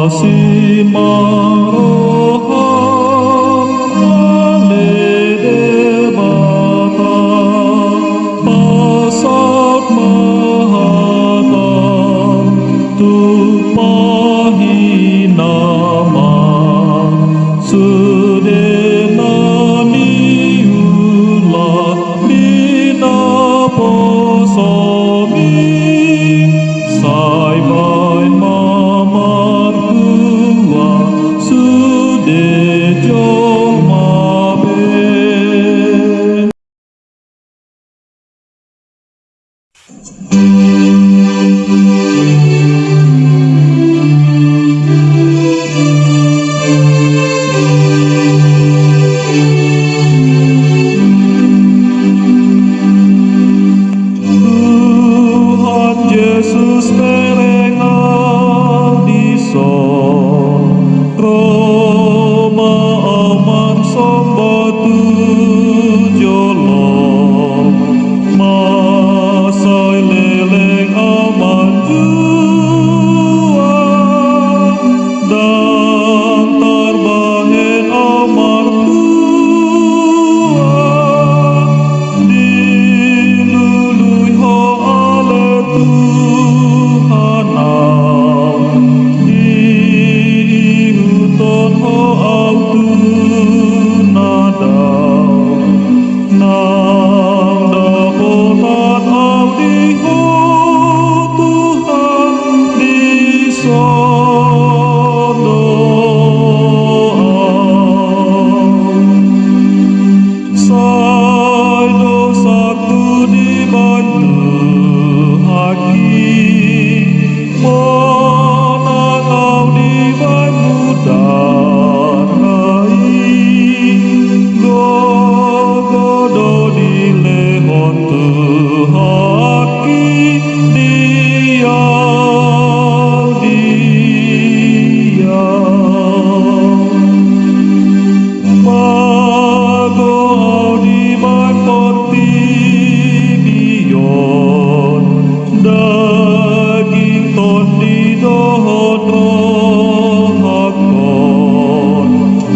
Masih maroham alede bata pasat mahatam tupahi nama sudenani ulah bina posomi sai bain mamar tua sude jong mabe. Tuhan Yesus melengang di Roma aman sombatu jolong masai leleng aman jua dan tarbahen aman tua dilului ho ale Tuhanam dihuton ho au tunadau nang dapotan au diho Tuhan di sono sai dosaku dibantu hakim menang au dibantu darai gogodo dilehon tuhaki diam mago au dibantu biyon daging ton didohon rohakon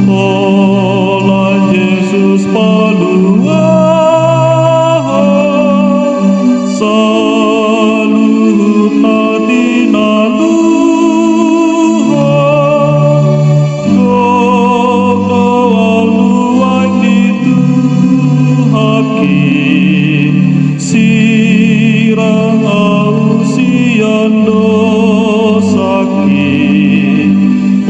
olah Yesus paluah saluhut natina luhon gogo au luang dituhakin sirang au siando sakit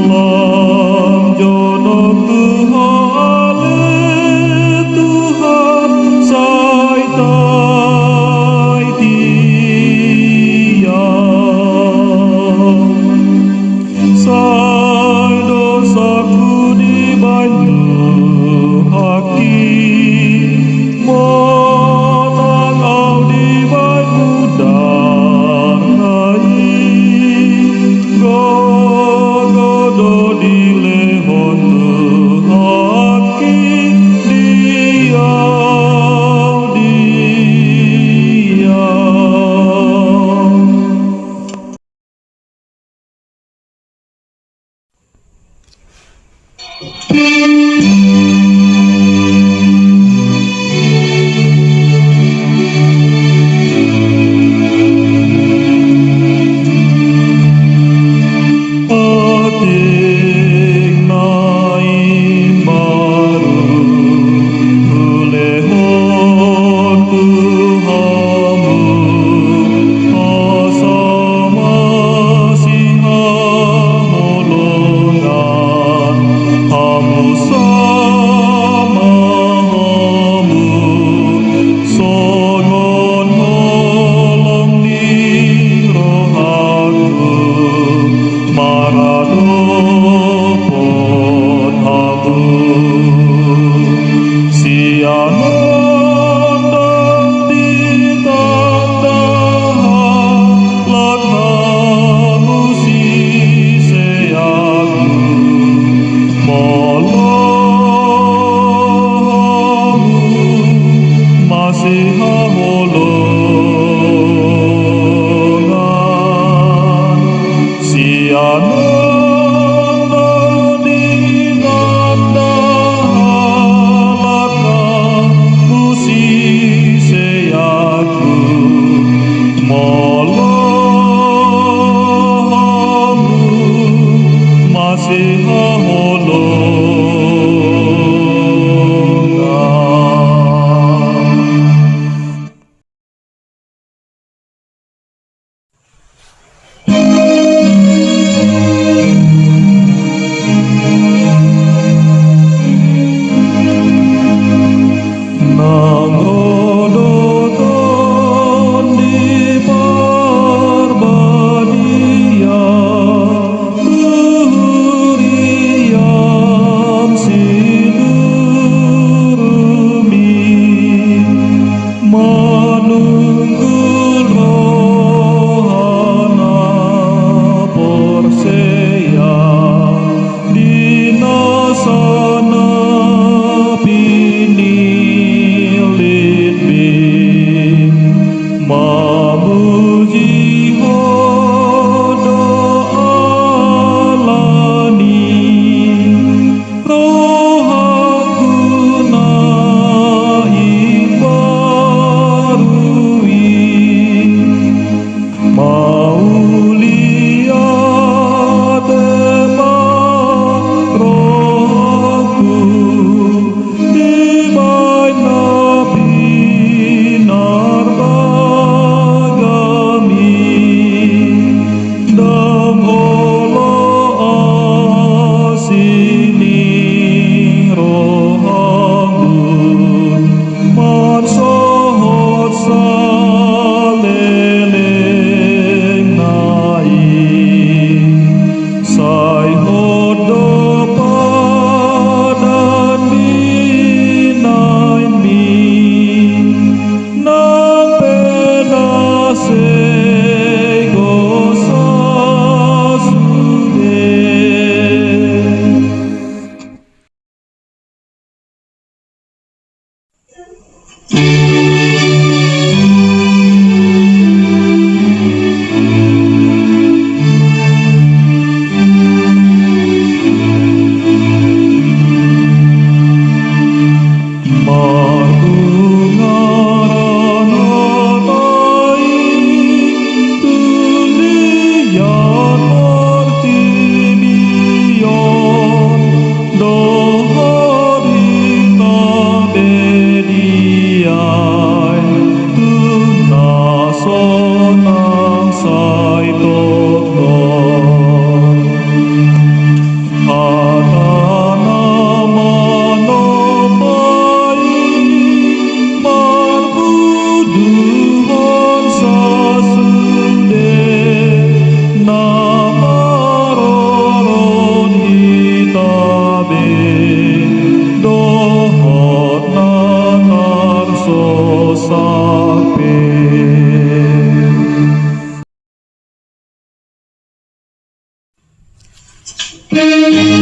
lam jonok Tuhan ale Tuhan sai tai tiang sai dosaku dibantu hakim menang au dibantu darai gogodo dilehon hakim diam. Ating naim baru ulehon Tuhamu asa masiha holongan hamu sama hamu songon holong di rohaku maradopon hamu sianondang ditandahan lakhamu siseaku molohamu masih holongan sianondang Thank